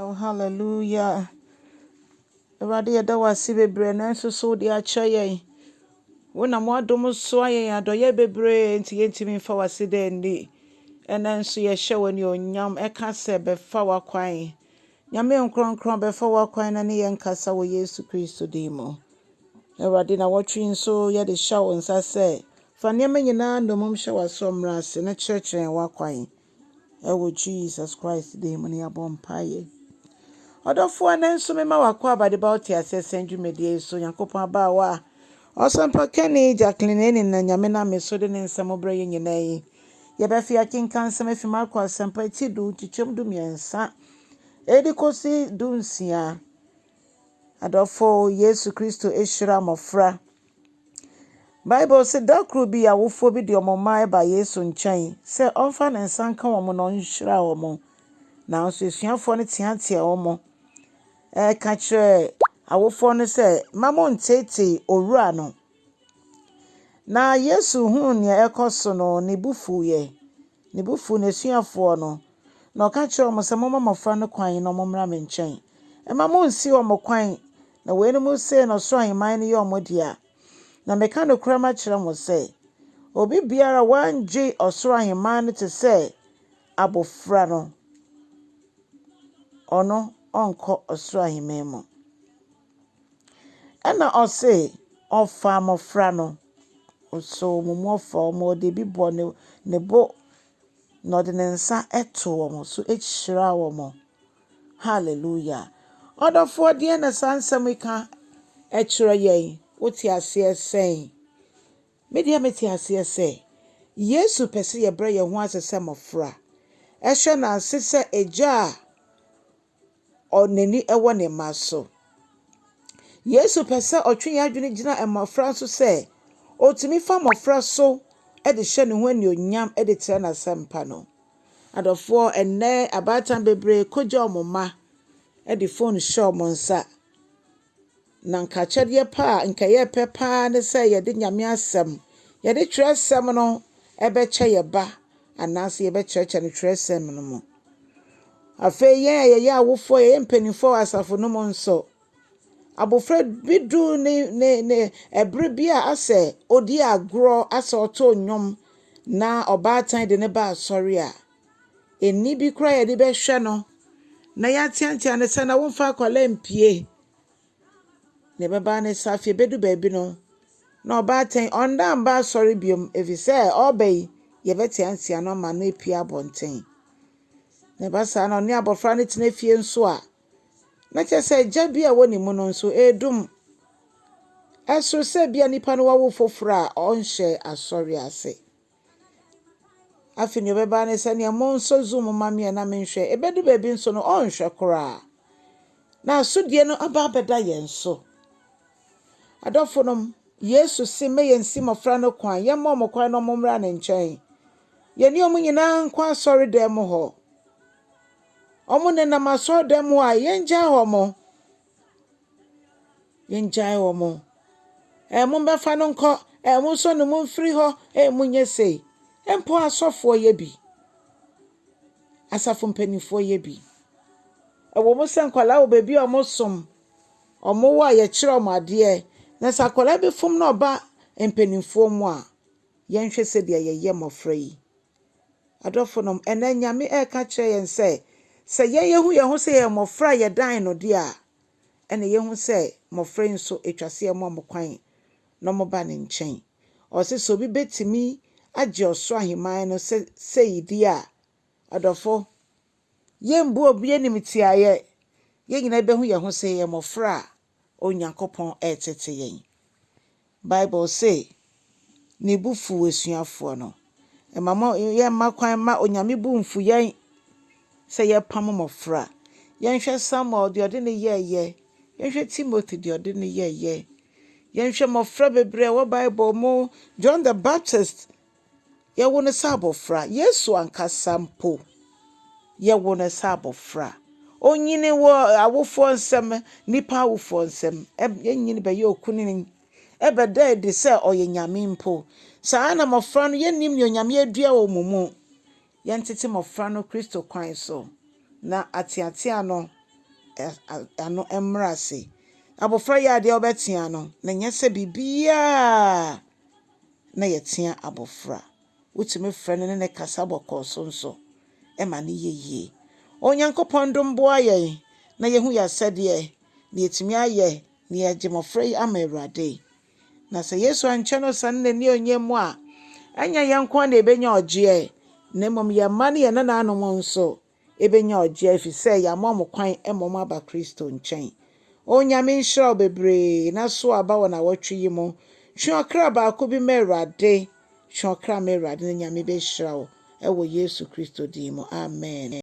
Oh, hallelujah. Everybody yɛda wo ase bebree nanso so de akyɛ yɛn. Wo na mo adom so ayɛn adɔyɛ bebree nti yɛntumi mfa wo ase dɛ ndi. Ɛna nso yɛhyɛ wo anuonyam ɛka sɛ bɛfa w'akwan. Nyame nkronkron bɛfa w'akwan na ne yɛnkasa wɔ Yesu Kristo din mu. Everybody na wɔtwe nso yɛde hyɛ wo nsa sɛ fa nneɛma nyinaa ndomum hyɛ w'aso mmra ase na kyerɛkyerɛ w'akwan. Ɛwɔ Jesus Christ din mu ne yɛabɔ mpaeɛ. Odofo na nso mema wakɔ abade ba oti asese ndwumedie so Yakopon abawa Osampa Kenny Jacqueline na nyame na me so de ne nsɛm brɛ yɛ nyina yi ye be fi akinkan nsɛm afi Marko Asampa ti du chichom du miɛnsa edi kosi du nsia adofo Yesu Kristo Hyira Mmofra Bible se dakru bi awofo bi de omoma ba Yesu nkyɛn sɛ ɔmfa ne nsa nka wɔn no nhyira wɔn na nso esuafo no teatea wɔn ka kyerɛ awofo no sɛ mamo ntete owura no na Yesu hu ne ekoso no ne bufu ne suafo no na ɔka kyerɛ wɔn sɛ mama mmofra no kwan no mommra me nkyɛn mamo nsi wɔn kwan na wei no mu se no so aheman no yɛ wɔn dia na meka no kura ma kyerɛ mo sɛ obi biara wangye ɔsoro aheman no te sɛ abofra no ɔno onko ɔsoro aheman mu ɛna ɔse ɔfa mmofra no so mmofra mo de bi bɔ ne bo na ɔde ne nsa ɛto wɔn so ɛhyira wɔn hallelujah ɔdɔfo deɛ na sansɛm ka ɛkyerɛ yɛn wote aseɛ sɛn media meti aseɛ sɛ Yesu pɛse yɛbrɛ yɛn ho ase sɛ mmofra ɛhwɛ na ase sɛ agya oneni ɛwɔ ne ma so Yesu pɛsɛ ɔtwe yɛadwene gyina mmofra so sɛ otumi fa mmofra so ɛde hyɛ ne ho anuonyam ɛde kyerɛ n'asɛmpa no adɔfo ɛnɛ abatan bebree kogya ɔmoma ɛde phone hyɛ ɔmo nsa na nkakyɛdeɛ pa nka yɛpɛ pa ne sɛ yɛde nyame asɛm yɛde twerɛ asɛm no ɛbɛkyɛ yɛba anaasɛ yɛbɛkyerɛkyerɛ ne twerɛ asɛm no mu afei yɛyɛ awofo yɛyɛ mpanimfo asafo no mu nso abofra bi du ne ɛbere bi a asɛ odi agorɔ asɛ ɔtɔ nnwom na ɔbaatan de ne ba asɔre a enni bi kura yɛde bɛhwɛ no na yɛatiantia ne sɛ na womfa akwala mpie ne bɛba ne safi bedu baabi no na ɔbaatan ɔnda mba asɔre biom efisɛ ɔbɛyi yɛbɛtiantia no ma no epie abɔnten ne basa na ɔne abofra ne tena fie nso a na kyerɛ sɛ gya bi a wɔ ne mu no nso edum ɛso sɛ bia nipa no wawo foforo a ɔnhyɛ asɔre ase afi ne bɛba ne sɛ ne mo nso zoom mamie na menhwɛ ebedu baabi nso no ɔnhwɛ koraa na asodie no aba abɛda yɛn so adɔfo nom Yesu se me yɛnsi mmofra no kwan yɛmmɔ mo kwan no mommra ne nkyɛn yɛne ɔmo nyinaa nkɔ asɔre dɛm hɔ ɔmo nenam asɔre dɛm hɔ a yɛngyae hɔ mo mo bɛfa no nkɔ mo nso no mo mfiri hɔ mo nyɛ sei empo asɔfoɔ yɛ bi asafo mpanimfoɔ yɛ bi ɛwɔ mo sɛ nkwala wɔ baabi a ɔmo som ɔmo wɔ a yɛkyerɛ ɔmo adeɛ na sɛ akwala bi fom na ɔba mpanimfoɔ mu a yɛnhwɛ sɛ deɛ yɛyɛ mmofra yi adɔfo nom ɛnɛ nyame ɛka kyerɛ yɛn sɛ yɛhu yɛn ho sɛ yɛ mmofra yɛdan no de a ɛna yɛhu sɛ mmofra yi nso etwase ɛmo mo kwan na mo ba ne nkyɛn ɔse sɛ obi betimi agye ɔso aheman no sɛ yidi a adɔfo yɛmbu obi animtiayɛ yɛn nyina behu yɛn ho sɛ yɛ mmofra a Onyankopɔn ɛtete yɛn Bible say ne bufu esuafo no emama yɛmma kwan ma onyame bu mfu yɛn sɛ yɛpam mmofra yɛnhwɛ Samuel de ɔde ne yɛyɛ yɛnhwɛ Timothy de ɔde ne yɛyɛ yɛnhwɛ mmofra bebree wɔ Bible mu John the Baptist yɛwo ne sɛ abofra Yesu ankasa mpo yɛwo ne sɛ abofra onyini wɔ awofo nsɛm nipa awofo nsɛm yɛnyini bɛyɛ okunini ɛbɛda edi sɛ ɔyɛ nyame mpo saa na mmofra no yɛnim ne onyame adua wɔ mu yɛntete mmofra no Kristo kwan so na atiatia no ano mmra ase abofra yɛ ade obetia no na nyɛ sɛ bibia na yɛtia abofra wotumi frɛ no ne kasa bɔkɔ so nso ɛma ne yeye onyankopɔn dom boa yɛn na yehu yɛ asɛdeɛ na yɛtumi ayɛ na yɛgye mmofra yi ama Awurade na sɛ Yesu ankyɛ no san na ni onyam a anya yɛnko na ebenya ɔgye na mmom yɛ ma ne yɛ nanaanom nso ebenya ɔgye efisɛ yɛ ama mo kwan mmom aba Kristo nkyɛn onyame nhyira bebree na so aba wɔ na wɔtwe yi mu twe ɔkra baako bi ma Awurade twe ɔkra ma Awurade na nyame behyira wo ɛwɔ Yesu Kristo din mu amen.